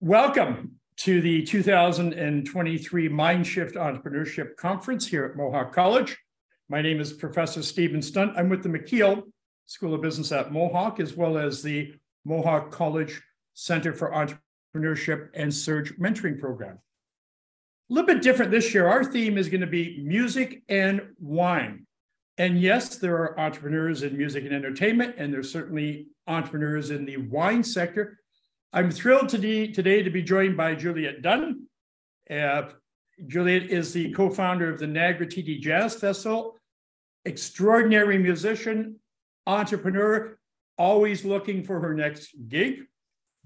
Welcome to the 2023 MINDSHIFT Entrepreneurship Conference here at Mohawk College. My name is Professor Stephen Stunt. I'm with the McKeel School of Business at Mohawk, as well as the Mohawk College Center for Entrepreneurship and Surge Mentoring Program. A little bit different this year. Our theme is going to be music and wine. And yes, there are entrepreneurs in music and entertainment, and there's certainly entrepreneurs in the wine sector. I'm thrilled today to be joined by Juliet Dunn. Juliet is the co-founder of the Niagara TD Jazz Festival, extraordinary musician, entrepreneur, always looking for her next gig.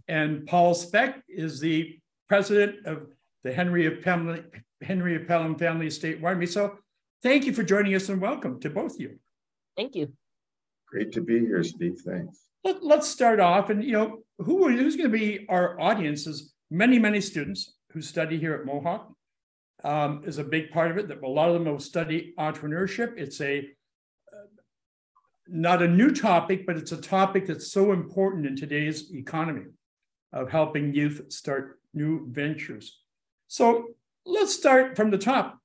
And Paul Speck is the president of the Henry of Pelham Family Estate Winery. So thank you for joining us and welcome to both of you. Thank you. Great to be here, Steve. Thanks. Let's start off, and who's going to be our audience is many students who study here at Mohawk is a big part of it. That a lot of them will study entrepreneurship. It's not a new topic, but it's a topic that's so important in today's economy of helping youth start new ventures. So let's start from the top,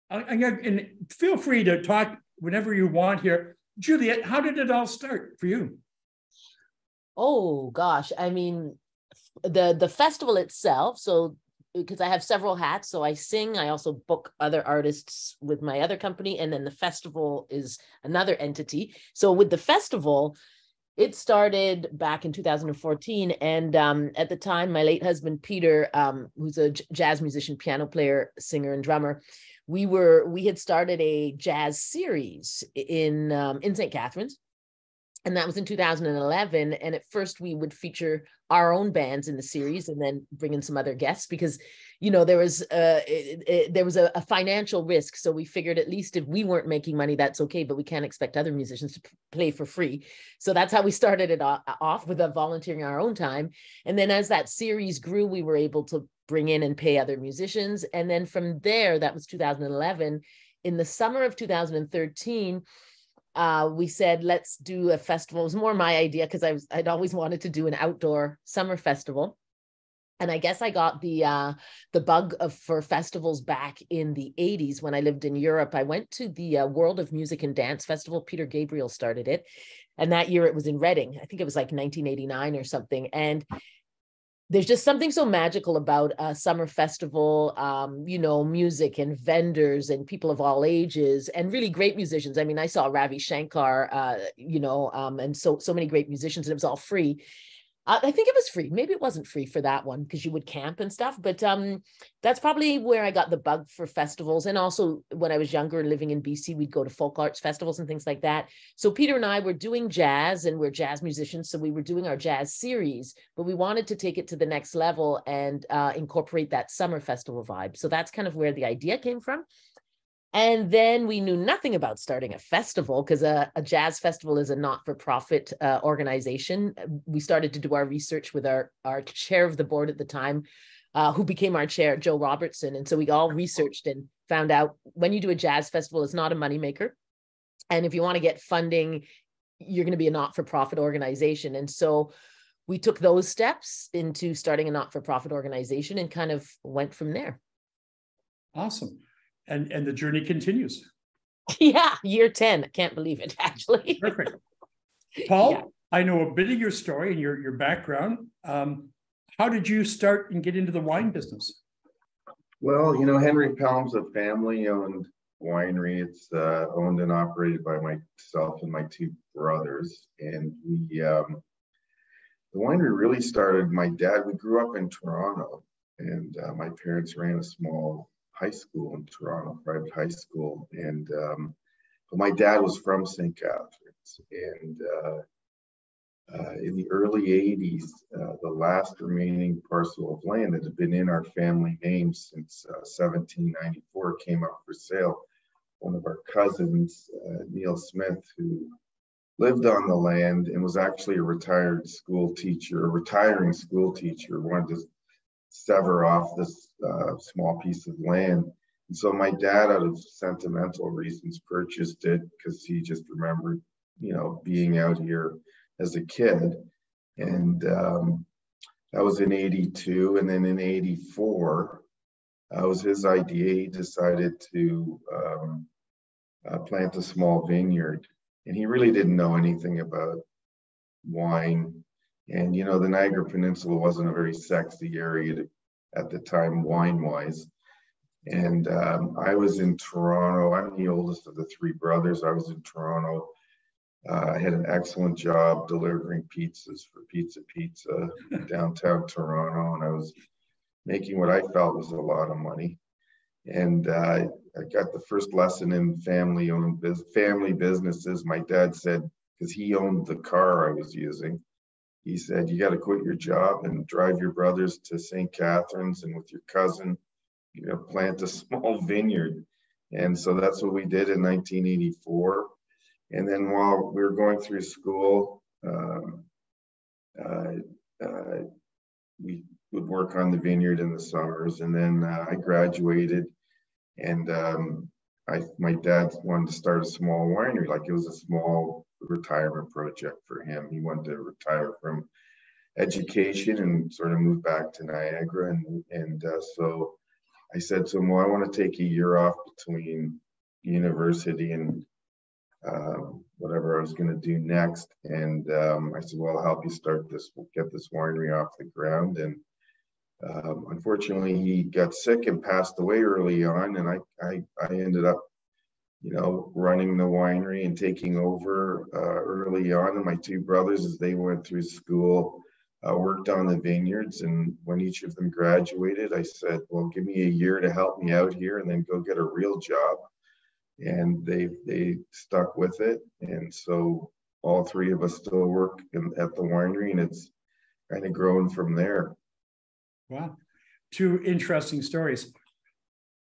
and feel free to talk whenever you want here. Juliet, how did it all start for you? Oh gosh, I mean, the festival itself, so because I have several hats, so I sing, I also book other artists with my other company, and then the festival is another entity. So with the festival, it started back in 2014, and at the time, my late husband Peter, who's a jazz musician, piano player, singer, and drummer, we had started a jazz series in St. Catharines. And that was in 2011. And at first we would feature our own bands in the series and then bring in some other guests because, there was a financial risk. So we figured at least if we weren't making money, that's okay, but we can't expect other musicians to play for free. So that's how we started it off with volunteering our own time. And then as that series grew, we were able to bring in and pay other musicians. And then from there, that was 2011. In the summer of 2013, we said, let's do a festival. It was more my idea because I'd always wanted to do an outdoor summer festival. And I guess I got the bug for festivals back in the 80s when I lived in Europe. I went to the World of Music and Dance Festival. Peter Gabriel started it. And that year it was in Reading. I think it was like 1989 or something. And there's just something so magical about a summer festival, music and vendors and people of all ages and really great musicians. I mean, I saw Ravi Shankar, and so many great musicians, and it was all free. I think it was free. Maybe it wasn't free for that one because you would camp and stuff. But that's probably where I got the bug for festivals. And also when I was younger and living in BC, we'd go to folk arts festivals and things like that. So Peter and I were doing jazz and we're jazz musicians. So we were doing our jazz series, but we wanted to take it to the next level and incorporate that summer festival vibe. So that's kind of where the idea came from. And then we knew nothing about starting a festival because a jazz festival is a not-for-profit organization. We started to do our research with our chair of the board at the time, who became our chair, Joe Robertson. And so we all researched and found out when you do a jazz festival, it's not a moneymaker. And if you want to get funding, you're going to be a not-for-profit organization. And so we took those steps into starting a not-for-profit organization and kind of went from there. Awesome. And the journey continues. Yeah, year 10. I can't believe it, actually. Perfect. Paul, yeah. I know a bit of your story and your background. How did you start and get into the wine business? Well, Henry Pelham's a family-owned winery. It's owned and operated by myself and my two brothers. And the winery really started, we grew up in Toronto, and my parents ran a small high school in Toronto, private high school, and but my dad was from St. Catharines, and in the early 80s, the last remaining parcel of land that had been in our family name since 1794 came up for sale. One of our cousins, Neil Smith, who lived on the land and was actually a retiring school teacher, wanted to sever off this small piece of land. And so my dad, out of sentimental reasons, purchased it because he just remembered, being out here as a kid. And That was in 82. And then in 84, it was his idea. He decided to plant a small vineyard. And he really didn't know anything about wine. And, you know, the Niagara Peninsula wasn't a very sexy area at the time, wine-wise. And I was in Toronto. I'm the oldest of the three brothers. I was in Toronto. I had an excellent job delivering pizzas for Pizza downtown Toronto, and I was making what I felt was a lot of money. And I got the first lesson in family businesses. My dad said, because he owned the car I was using, he said, you got to quit your job and drive your brothers to St. Catharines, and with your cousin, you know, plant a small vineyard. And so that's what we did in 1984. And then while we were going through school, we would work on the vineyard in the summers. And then I graduated, and my dad wanted to start a small winery. Like, it was a small retirement project for him. He wanted to retire from education and sort of move back to Niagara. And so I said to him, well, I want to take a year off between university and whatever I was going to do next. And I said, well, I'll help you start this, get this winery off the ground. And unfortunately, he got sick and passed away early on. And I ended up, you know, running the winery and taking over early on. And my two brothers, as they went through school, worked on the vineyards. And when each of them graduated, I said, well, give me a year to help me out here and then go get a real job. And they stuck with it. And so all three of us still work at the winery, and it's kind of grown from there. Wow. Two interesting stories.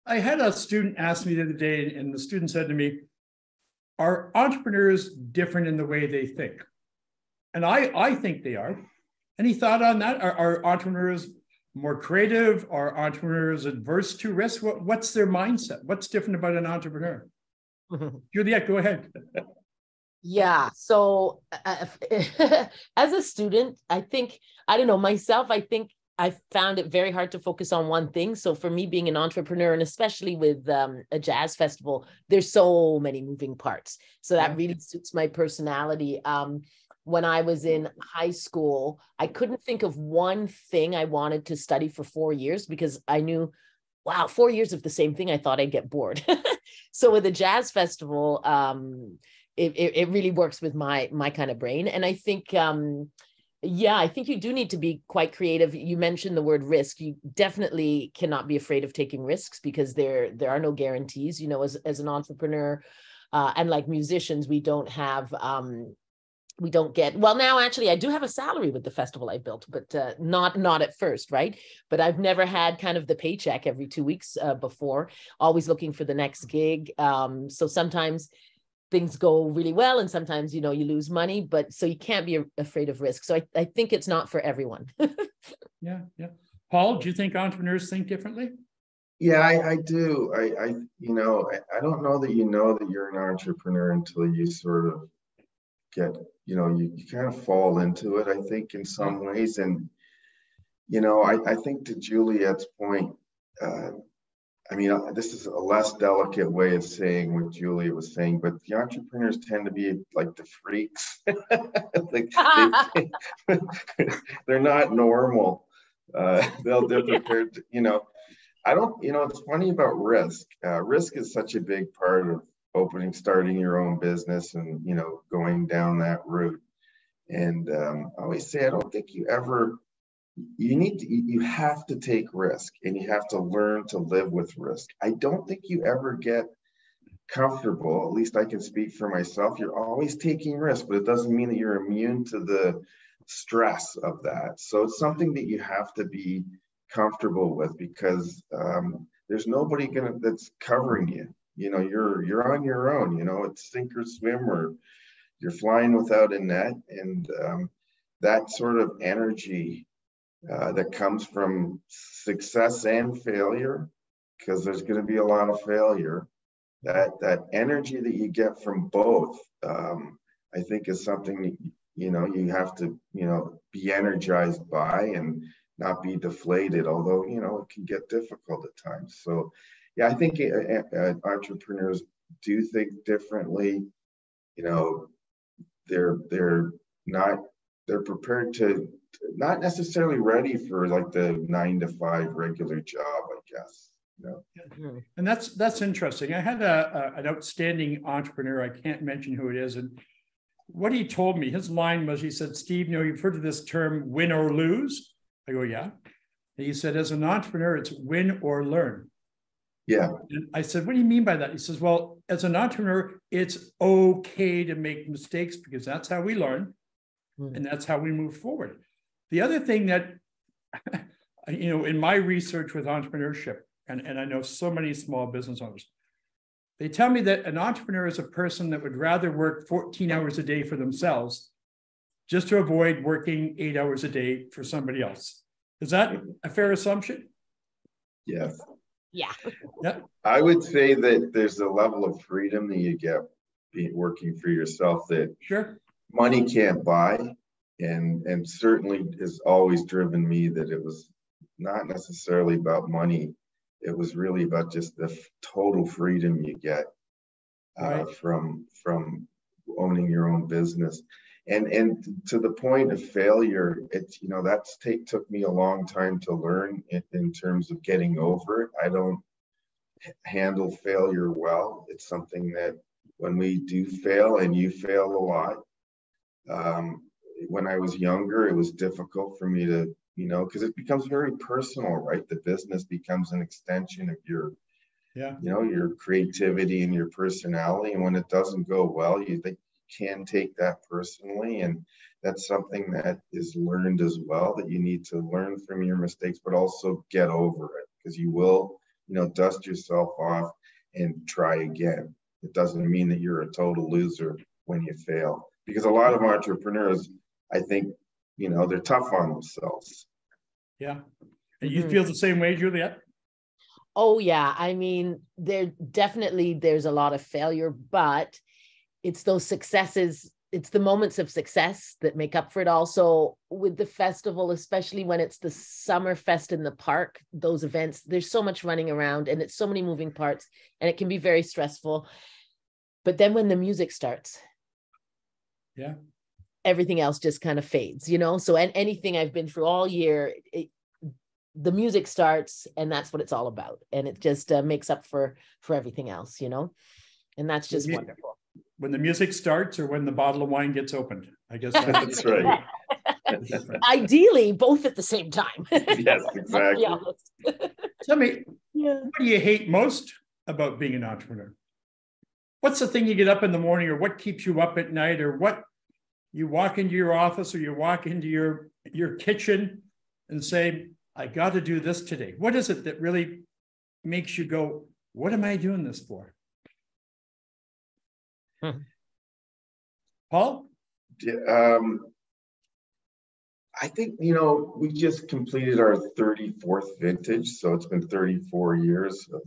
I had a student ask me the other day, and the student said to me, are entrepreneurs different in the way they think? And I think they are. Any thought on that? Are entrepreneurs more creative? Are entrepreneurs adverse to risk? What's their mindset? What's different about an entrepreneur? Juliette, go ahead. Yeah. So as a student, I think, I don't know, myself, I think I found it very hard to focus on one thing. So for me, being an entrepreneur, and especially with a jazz festival, there's so many moving parts. So that really suits my personality. When I was in high school, I couldn't think of one thing I wanted to study for 4 years, because I knew, wow, 4 years of the same thing, I thought I'd get bored. So with a jazz festival, it really works with my kind of brain. And I think, I think you do need to be quite creative. You mentioned the word risk. You definitely cannot be afraid of taking risks, because there are no guarantees, you know, as an entrepreneur, and like musicians, we don't get, well, now actually I do have a salary with the festival I built, but not at first, right? But I've never had kind of the paycheck every 2 weeks before, always looking for the next gig. So sometimes things go really well, and sometimes, you know, you lose money, but so you can't be afraid of risk. So I think it's not for everyone. Yeah. Paul, do you think entrepreneurs think differently? Yeah, I do. You know, I don't know that you know that you're an entrepreneur until you sort of get, you know, you kind of fall into it, I think, in some ways. And, you know, I think to Juliette's point, I mean, this is a less delicate way of saying what Juliet was saying, but the entrepreneurs tend to be like the freaks. Like they're not normal. They're prepared to, you know, it's funny about risk. Risk is such a big part of starting your own business and, you know, going down that route. And I always say, I don't think you have to take risk, and you have to learn to live with risk. I don't think you ever get comfortable. At least I can speak for myself. You're always taking risk, but it doesn't mean that you're immune to the stress of that. So it's something that you have to be comfortable with, because there's nobody that's covering you. You know, you're on your own. You know, it's sink or swim, or you're flying without a net. And that sort of energy that comes from success and failure, because there's going to be a lot of failure, that energy that you get from both, I think is something that you have to, be energized by and not be deflated, although, it can get difficult at times. So, yeah, I think entrepreneurs do think differently. They're not, they're prepared to, not necessarily ready for like the 9 to 5 regular job, I guess. And that's interesting. I had an outstanding entrepreneur. I can't mention who it is. And what he told me, his line was, he said, Steve, you've heard of this term win or lose? I go, yeah. And he said, as an entrepreneur, it's win or learn. Yeah. And I said, what do you mean by that? He says, well, as an entrepreneur, it's okay to make mistakes because that's how we learn. And that's how we move forward. The other thing that, in my research with entrepreneurship, and I know so many small business owners, they tell me that an entrepreneur is a person that would rather work 14 hours a day for themselves just to avoid working 8 hours a day for somebody else. Is that a fair assumption? Yes. Yeah. Yeah. I would say that there's a level of freedom that you get working for yourself that Sure. money can't buy, and certainly has always driven me that it was not necessarily about money. It was really about just the total freedom you get from owning your own business. And to the point of failure, it's, took me a long time to learn in terms of getting over it. I don't handle failure well. It's something that when we do fail, and you fail a lot, when I was younger, it was difficult for me to, because it becomes very personal, right? The business becomes an extension of your, your creativity and your personality. And when it doesn't go well, you can take that personally. And that's something that is learned as well, that you need to learn from your mistakes, but also get over it, because you will, dust yourself off and try again. It doesn't mean that you're a total loser when you fail, because a lot of entrepreneurs, I think, they're tough on themselves. Yeah. And you feel the same way, Juliet? Oh, yeah. I mean, there's a lot of failure, but it's those successes, it's the moments of success that make up for it. Also, with the festival, especially when it's the summer fest in the park, those events, there's so much running around and it's so many moving parts, and it can be very stressful. But then when the music starts, yeah, everything else just kind of fades, So anything I've been through all year, the music starts, and that's what it's all about. And it just makes up for everything else, And that's just wonderful. When the music starts, or when the bottle of wine gets opened, I guess that's right. Ideally, both at the same time. Yes, exactly. Tell me, what do you hate most about being an entrepreneur? What's the thing you get up in the morning, or what keeps you up at night, or what you walk into your office, or you walk into your kitchen and say, I got to do this today? What is it that really makes you go, what am I doing this for? Paul? I think, we just completed our 34th vintage. So it's been 34 years of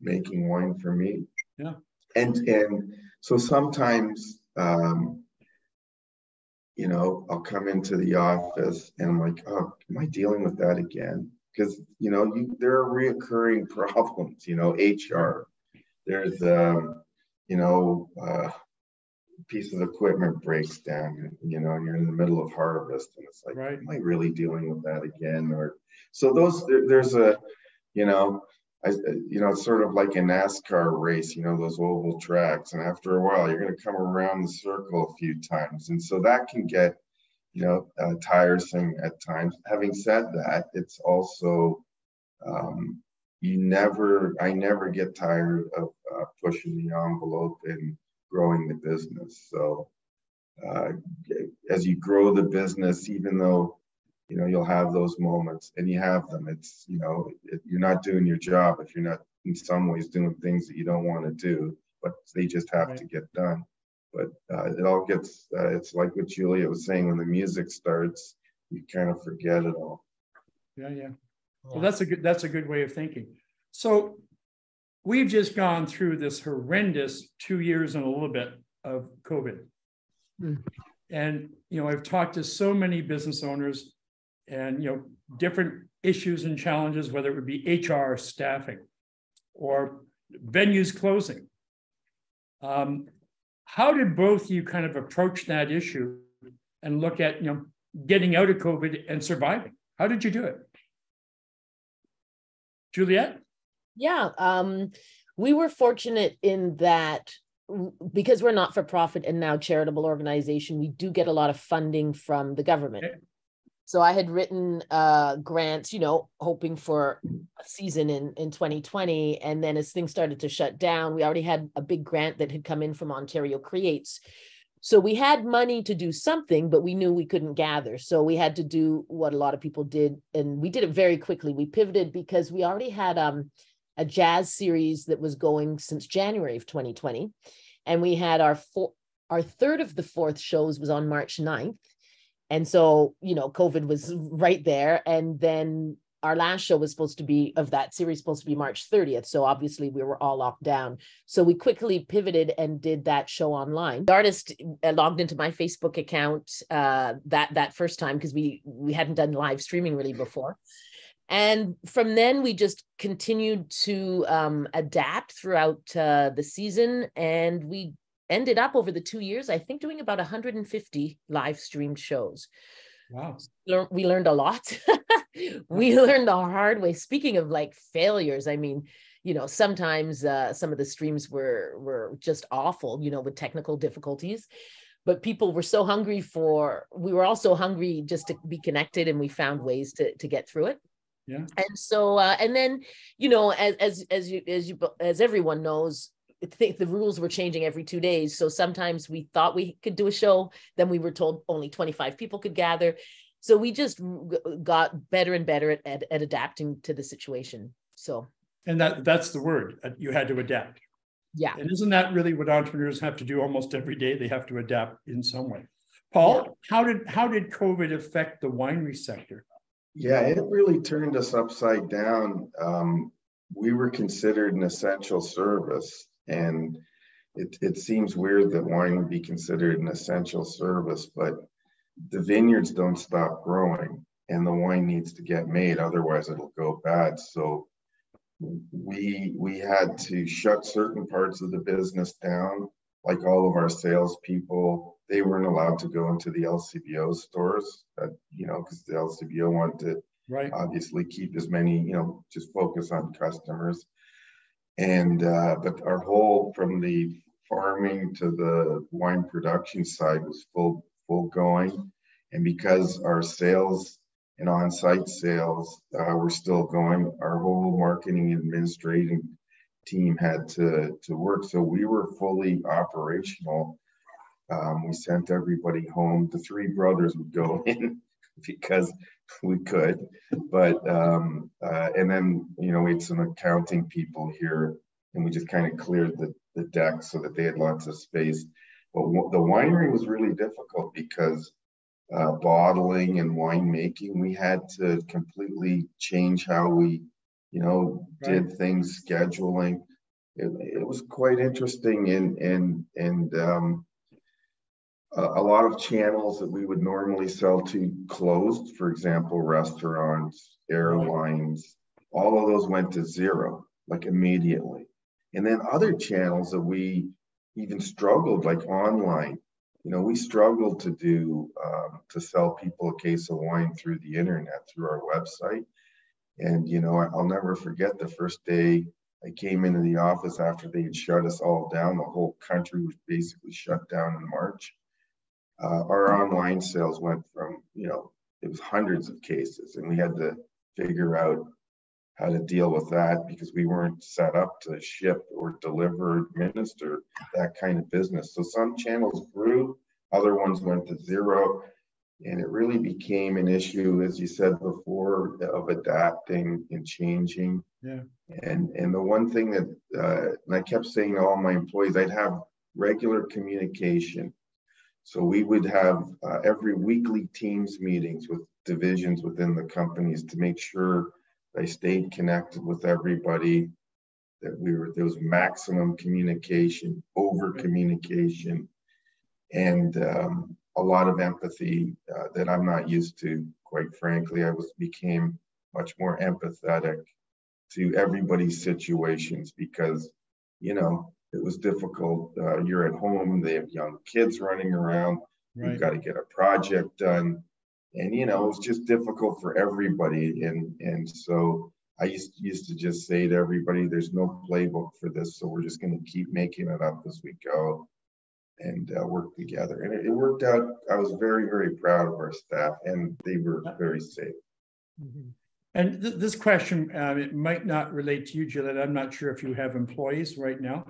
making wine for me. Yeah. And so sometimes, I'll come into the office and I'm like, oh, am I dealing with that again? Because, there are reoccurring problems, HR. There's, piece of equipment breaks down, and you're in the middle of harvest, and it's like, right. Am I really dealing with that again? Or so there's a, it's sort of like a NASCAR race, those oval tracks, and after a while, you're going to come around the circle a few times, and so that can get, tiresome at times. Having said that, it's also, I never get tired of pushing the envelope and growing the business. So as you grow the business, even though you'll have those moments, and you have them, it's you're not doing your job if you're not in some ways doing things that you don't want to do, but they just have to get done. But it all gets it's like what Julia was saying, when the music starts, you kind of forget it all. Yeah. Well, that's a good way of thinking. So we've just gone through this horrendous 2 years and a little bit of COVID. And, I've talked to so many business owners and, different issues and challenges, whether it would be HR, staffing, or venues closing. How did both you kind of approach that issue and look at, getting out of COVID and surviving? How did you do it? Juliet? Yeah, we were fortunate in that because we're not for profit and now charitable organization, we do get a lot of funding from the government. Okay. So I had written grants, hoping for a season in 2020. And then as things started to shut down, we already had a big grant that had come in from Ontario Creates. So we had money to do something, but we knew we couldn't gather. So we had to do what a lot of people did. And we did it very quickly. We pivoted because we already had a jazz series that was going since January of 2020. And we had our third of the fourth shows was on March 9th. And so, COVID was right there. And then our last show was supposed to be March 30th. So obviously we were all locked down. So we quickly pivoted and did that show online. The artist logged into my Facebook account that first time because we hadn't done live streaming really before. And from then we just continued to adapt throughout the season. And we ended up over the 2 years, I think, doing about 150 live streamed shows. Wow. We learned a lot. We learned the hard way. Speaking of like failures, I mean, sometimes some of the streams were just awful, with technical difficulties. But people were so hungry we were all so hungry just to be connected, and we found ways to get through it. Yeah. And so, and then, as everyone knows, I think the rules were changing every 2 days. So sometimes we thought we could do a show, then we were told only 25 people could gather. So we just got better and better at adapting to the situation. So. And that's the word. You had to adapt. Yeah. And isn't that really what entrepreneurs have to do almost every day? They have to adapt in some way. Paul, yeah. How did COVID affect the winery sector? Yeah, it really turned us upside down. We were considered an essential service, and it seems weird that wine would be considered an essential service, but the vineyards don't stop growing and the wine needs to get made, otherwise it'll go bad. So we had to shut certain parts of the business down, like all of our salespeople. They weren't allowed to go into the LCBO stores, because the LCBO wanted to obviously keep as many, just focus on customers. And but our whole, from the farming to the wine production side, was full going. And because our sales and on-site sales were still going, our whole marketing and administrating team had to work. So we were fully operational. We sent everybody home. The three brothers would go in because we could, but and then we had some accounting people here, and we just kind of cleared the deck so that they had lots of space. But the winery was really difficult because bottling and winemaking, we had to completely change how we did things, scheduling. It was quite interesting, and a lot of channels that we would normally sell to closed. For example, restaurants, airlines, all of those went to zero, like immediately. And then other channels that we even struggled, like online, we struggled to sell people a case of wine through the internet, through our website. And, I'll never forget the first day I came into the office after they had shut us all down. The whole country was basically shut down in March. Our online sales went from, it was hundreds of cases, and we had to figure out how to deal with that because we weren't set up to ship or deliver, administer that kind of business. So some channels grew, other ones went to zero, and it really became an issue, as you said before, of adapting and changing. Yeah. And the one thing that, and I kept saying to all my employees, I'd have regular communication. So we would have every weekly teams meetings with divisions within the companies to make sure I stayed connected with everybody, that there was maximum communication, over communication. And a lot of empathy that I'm not used to, quite frankly. Became much more empathetic to everybody's situations because, you know, it was difficult. You're at home, they have young kids running around, Right. you've got to get a project done. And, you know, it was just difficult for everybody. And so I used to just say to everybody, there's no playbook for this. So we're just going to keep making it up as we go and work together. And it worked out. I was very, very proud of our staff, and they were very safe. Mm-hmm. And this question, it might not relate to you, Gillette. I'm not sure if you have employees right now.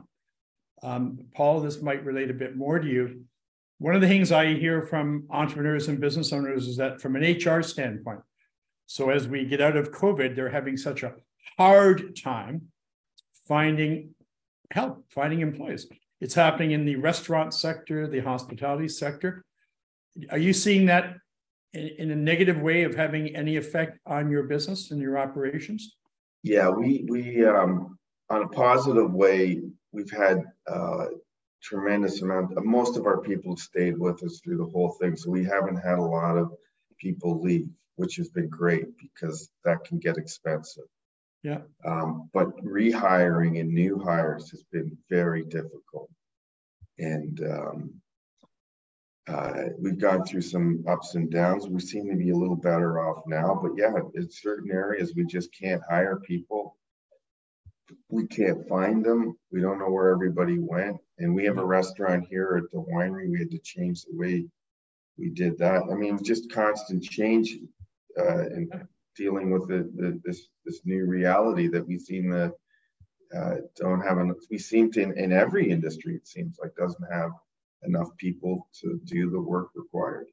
Paul, this might relate a bit more to you. One of the things I hear from entrepreneurs and business owners is that from an HR standpoint, so as we get out of COVID, they're having such a hard time finding help, finding employees. It's happening in the restaurant sector, the hospitality sector. Are you seeing that in a negative way of having any effect on your business and your operations? Yeah, we on a positive way, we've had tremendous amount. Most of our people stayed with us through the whole thing, so we haven't had a lot of people leave, which has been great because that can get expensive. Yeah. But rehiring and new hires has been very difficult, and we've gone through some ups and downs. We seem to be a little better off now, but yeah, in certain areas we just can't hire people. We can't find them. We don't know where everybody went. And we have a restaurant here at the winery. We had to change the way we did that. I mean, just constant change and dealing with this new reality that we seem to don't have enough. We seem to, in every industry, it seems like, doesn't have enough people to do the work required.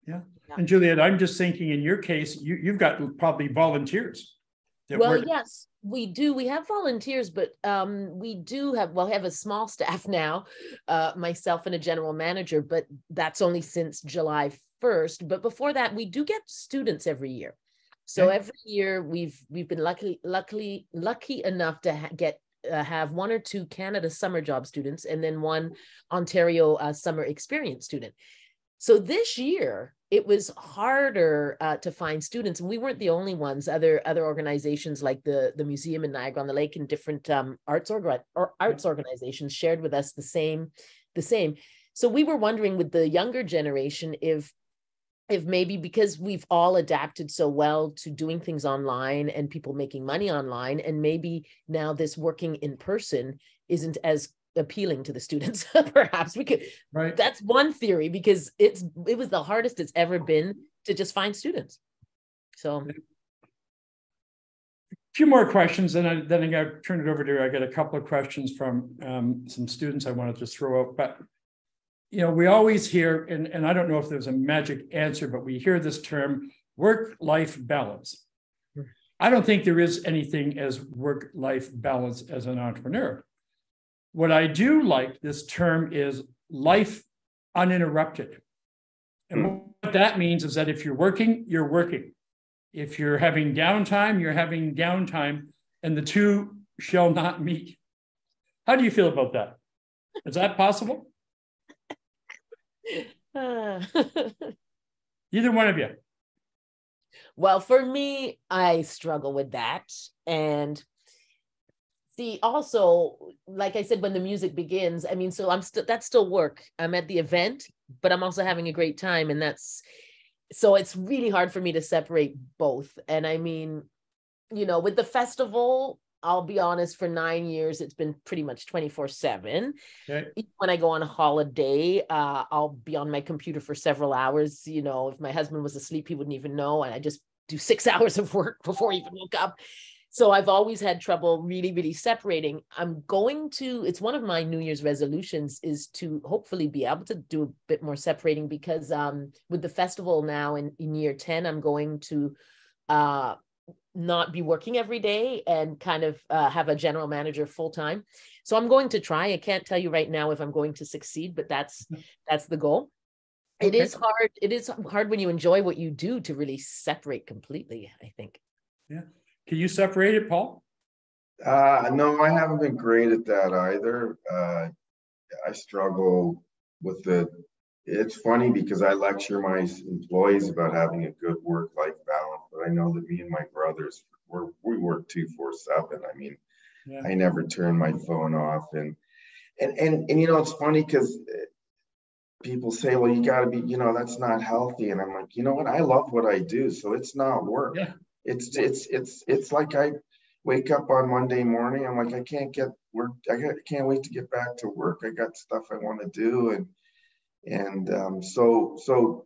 Yeah. And Juliet, I'm just thinking in your case, you've got probably volunteers. Well, yes, we do. We have volunteers, but we do have, well, I have a small staff now, myself and a general manager, but that's only since July 1st. But before that, we do get students every year. So every year we've been lucky enough to have one or two Canada summer job students and then one Ontario summer experience student. So this year it was harder to find students, and we weren't the only ones. Other organizations like the museum in Niagara on the Lake and different arts organizations shared with us the same. So we were wondering with the younger generation if maybe because we've all adapted so well to doing things online and people making money online, and maybe now this working in person isn't as appealing to the students. Perhaps we could, right? That's one theory, because it was the hardest it's ever been to just find students. So a few more questions, and then I'm going to turn it over to, I got a couple of questions from some students I wanted to throw out. But you know, we always hear, and I don't know if there's a magic answer, but we hear this term work-life balance. I don't think there is anything as work-life balance as an entrepreneur. What I do like this term is life uninterrupted. And what that means is that if you're working, you're working. If you're having downtime, you're having downtime, and the two shall not meet. How do you feel about that? Is that possible? Either one of you. Well, for me, I struggle with that. And see, also, like I said, when the music begins, I mean, so that's still work. I'm at the event, but I'm also having a great time. And so it's really hard for me to separate both. And I mean, you know, with the festival, I'll be honest, for 9 years, it's been pretty much 24/7. Okay. When I go on a holiday, I'll be on my computer for several hours. You know, if my husband was asleep, he wouldn't even know. And I just do 6 hours of work before he even woke up. So I've always had trouble really, really separating. It's one of my New Year's resolutions is to hopefully be able to do a bit more separating, because with the festival now in year 10, I'm going to not be working every day and kind of have a general manager full time. So I'm going to try. I can't tell you right now if I'm going to succeed, but that's the goal. Okay. It is hard. It is hard when you enjoy what you do to really separate completely, I think. Yeah. Can you separate it, Paul? No, I haven't been great at that either. I struggle with it it's funny because I lecture my employees about having a good work-life balance, but I know that me and my brothers, we work 24/7. I mean, Yeah. I never turn my phone off, and you know, it's funny because people say, well, you got to be, you know, that's not healthy, and I'm like, you know what, I love what I do, so it's not work. Yeah. It's like I wake up on Monday morning, I'm like, I can't get work, can't wait to get back to work. I got stuff I want to do, so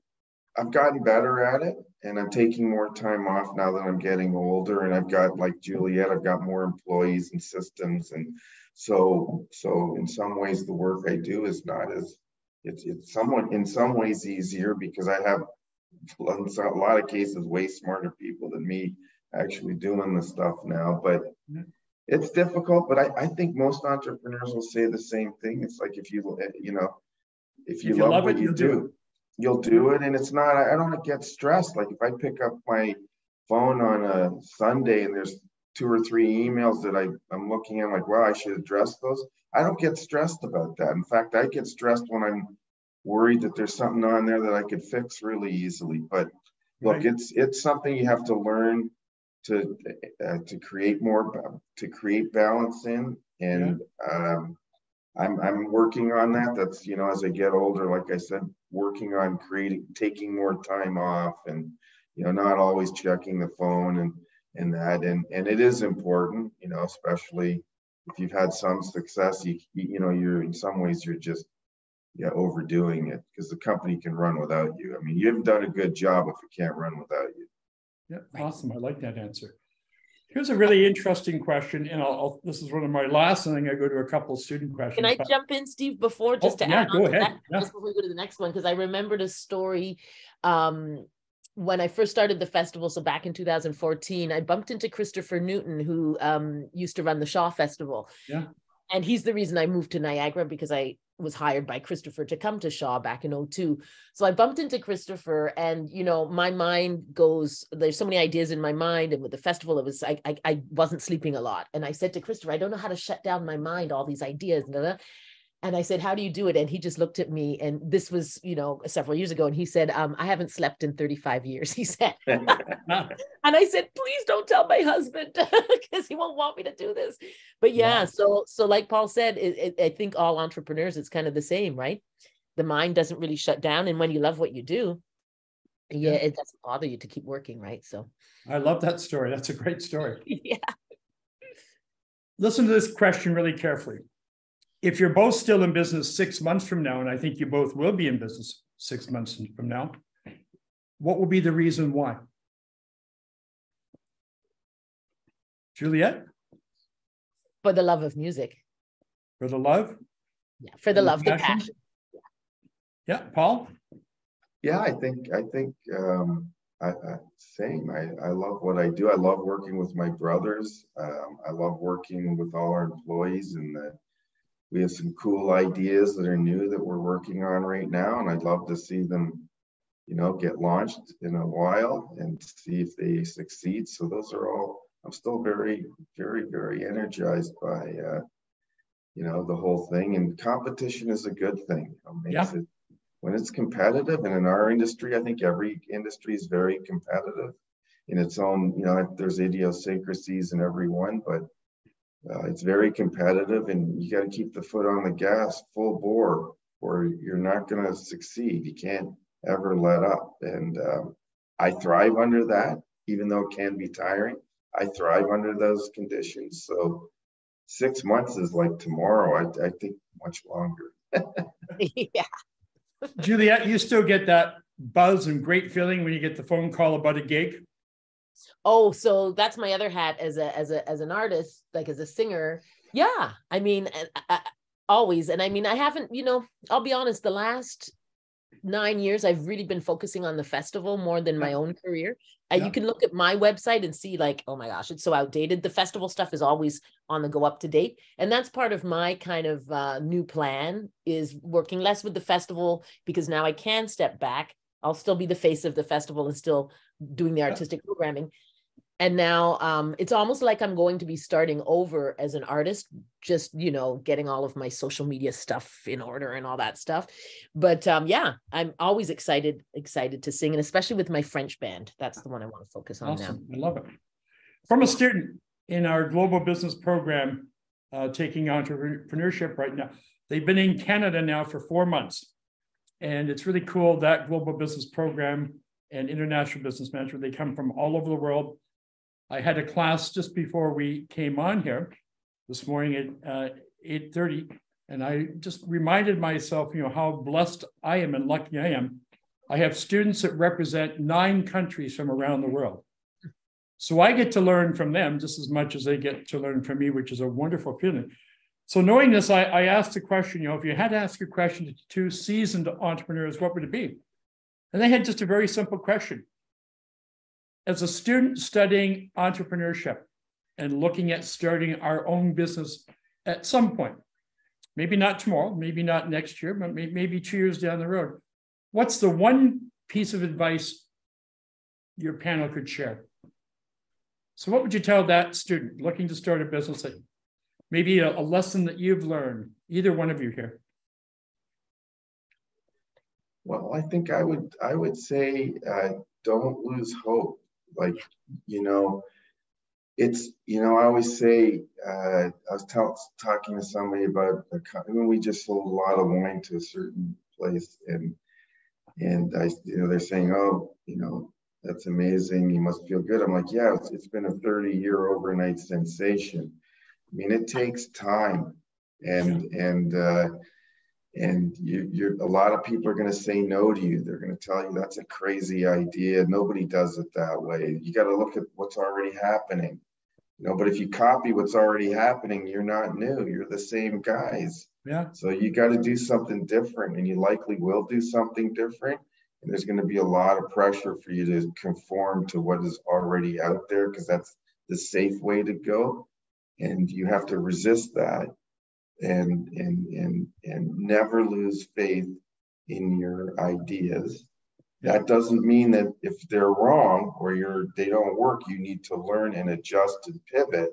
I've gotten better at it, and I'm taking more time off now that I'm getting older, and I've got, like Juliet, I've got more employees and systems, and so in some ways the work I do is not as, it's somewhat in some ways easier because I have in a lot of cases way smarter people than me actually doing the stuff now, but it's difficult. But I think most entrepreneurs will say the same thing. It's like, if you know, if you love what you do, you'll do it. And it's not, I don't get stressed. Like if I pick up my phone on a Sunday and there's 2 or 3 emails that I'm looking at, like, wow, I should address those. I don't get stressed about that. In fact, I get stressed when I'm worried that there's something on there that I could fix really easily. But look, it's something you have to learn to create balance in. And I'm working on that. That's, you know, as I get older, like I said, working on taking more time off, and, you know, not always checking the phone and it is important, you know, especially if you've had some success, you know, you're in some ways you're just overdoing it, because the company can run without you. I mean, you haven't done a good job if it can't run without you. Yeah, awesome. I like that answer. Here's a really interesting question, and this is one of my last, and then I go to a couple of student questions. Can I jump in, Steve, before, just to add on to that, just before we go to the next one, because I remembered a story when I first started the festival. So back in 2014, I bumped into Christopher Newton, who used to run the Shaw Festival. Yeah. And he's the reason I moved to Niagara, because I was hired by Christopher to come to Shaw back in 2002. So I bumped into Christopher, and, you know, my mind goes, there's so many ideas in my mind. And with the festival, it was, I wasn't sleeping a lot. And I said to Christopher, I don't know how to shut down my mind, all these ideas. And I said, how do you do it? And he just looked at me, and this was, you know, several years ago. And he said, I haven't slept in 35 years, he said. And I said, please don't tell my husband, because he won't want me to do this. But yeah, so like Paul said, I think all entrepreneurs, it's kind of the same, right? The mind doesn't really shut down. And when you love what you do, it doesn't bother you to keep working, right? So I love that story. That's a great story. Yeah. Listen to this question really carefully. If you're both still in business 6 months from now, and I think you both will be in business 6 months from now, what will be the reason why? Juliet? For the love of music. For the love? Yeah, for the love, the passion. Yeah, Paul? Yeah, I think same. I love what I do. I love working with my brothers. I love working with all our employees, and we have some cool ideas that are new that we're working on right now, and I'd love to see them, you know, get launched in a while and see if they succeed. So those are all, I'm still very, very, very energized by, you know, the whole thing. And competition is a good thing. It, when it's competitive, and in our industry, I think every industry is very competitive in its own, you know, there's idiosyncrasies in every one, but it's very competitive, and you got to keep the foot on the gas full bore, or you're not going to succeed. You can't ever let up. And I thrive under that, even though it can be tiring. I thrive under those conditions. So 6 months is like tomorrow. I think much longer. Yeah. Juliet, you still get that buzz and great feeling when you get the phone call about a gig? Oh, so that's my other hat as an artist, like as a singer. Yeah, I mean, always. And I mean, I haven't, you know, I'll be honest, the last 9 years, I've really been focusing on the festival more than my own career. You can look at my website and see, like, oh my gosh, it's so outdated. The festival stuff is always on the go, up to date. And that's part of my kind of new plan, is working less with the festival, because now I can step back. I'll still be the face of the festival and still doing the artistic programming. And now it's almost like I'm going to be starting over as an artist, just, you know, getting all of my social media stuff in order and all that stuff. But yeah, I'm always excited to sing, and especially with my French band. That's the one I want to focus on now. Awesome. I love it. From a student in our global business program, taking entrepreneurship right now, they've been in Canada now for 4 months. And it's really cool, that global business program and international business management, they come from all over the world. I had a class just before we came on here this morning at 8:30, and I just reminded myself, you know, how blessed I am and lucky I am. I have students that represent 9 countries from around the world. So I get to learn from them just as much as they get to learn from me, which is a wonderful feeling. So knowing this, I asked the question, you know, if you had to ask a question to 2 seasoned entrepreneurs, what would it be? And they had just a very simple question. As a student studying entrepreneurship and looking at starting our own business at some point, maybe not tomorrow, maybe not next year, but maybe 2 years down the road, what's the one piece of advice your panel could share? So what would you tell that student looking to start a business, that maybe a lesson that you've learned, either one of you here? Well, I think I would say don't lose hope. Like, you know, it's, you know, I always say, I was talking to somebody about, we just sold a lot of wine to a certain place, and I, you know, they're saying, oh, you know, that's amazing, you must feel good. I'm like, yeah, it's been a 30-year overnight sensation. I mean, it takes time, and you're a lot of people are going to say no to you. They're going to tell you that's a crazy idea. Nobody does it that way. You got to look at what's already happening. You know, but if you copy what's already happening, you're not new. You're the same guys. Yeah. So you got to do something different, and you likely will do something different. And there's going to be a lot of pressure for you to conform to what is already out there, because that's the safe way to go. And you have to resist that, and never lose faith in your ideas. That doesn't mean that if they're wrong or they don't work, you need to learn and adjust and pivot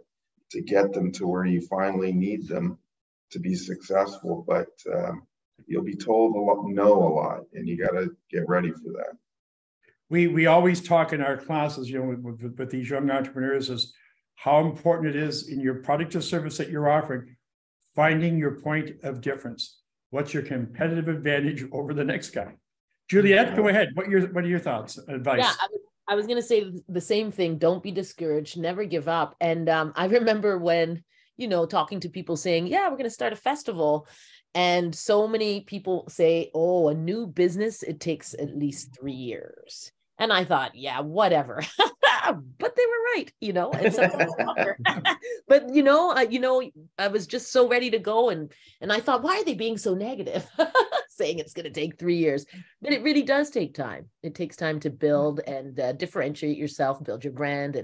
to get them to where you finally need them to be successful. But you'll be told a lot, and you got to get ready for that. We always talk in our classes, you know, with these young entrepreneurs, is how important it is in your product or service that you're offering, finding your point of difference. What's your competitive advantage over the next guy? Juliette, go ahead. What are your thoughts, advice? Yeah, I was going to say the same thing. Don't be discouraged. Never give up. And I remember when, you know, talking to people saying, yeah, we're going to start a festival. And so many people say, oh, a new business, it takes at least 3 years. And I thought, yeah, whatever. But they were right, you know, and sometimes longer. But you know, I was just so ready to go, and I thought, why are they being so negative, saying it's going to take 3 years? But it really does take time. It takes time to build and differentiate yourself, build your brand,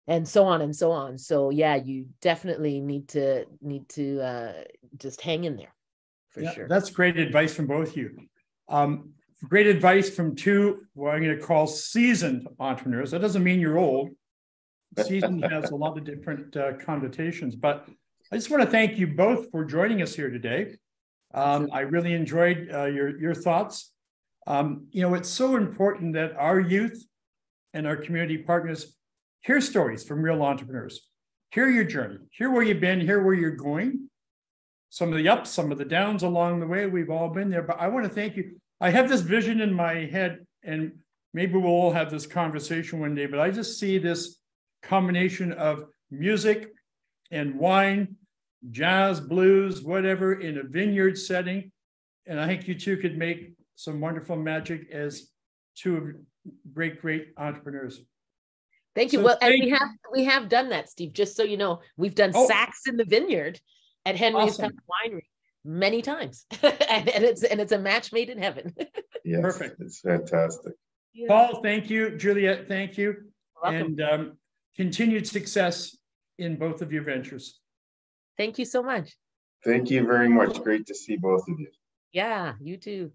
and so on and so on. So yeah, you definitely need to just hang in there, for sure. That's great advice from both of you. Great advice from 2, what I'm going to call seasoned entrepreneurs. That doesn't mean you're old. Seasoned has a lot of different connotations, but I just want to thank you both for joining us here today. I really enjoyed your thoughts. You know, it's so important that our youth and our community partners hear stories from real entrepreneurs, hear your journey, hear where you've been, hear where you're going, some of the ups, some of the downs along the way. We've all been there, but I want to thank you. I have this vision in my head, and maybe we'll all have this conversation one day, but I just see this combination of music and wine, jazz, blues, whatever, in a vineyard setting. And I think you 2 could make some wonderful magic as 2 great entrepreneurs. Thank you. So well, and we have done that, Steve, just so you know. We've done sax in the vineyard at Henry's Winery many times. and it's a match made in heaven. Yes, perfect. It's fantastic. Yeah. Paul, thank you. Juliette, thank you. And continued success in both of your ventures. Thank you so much. Thank you very much. Great to see both of you. Yeah, you too.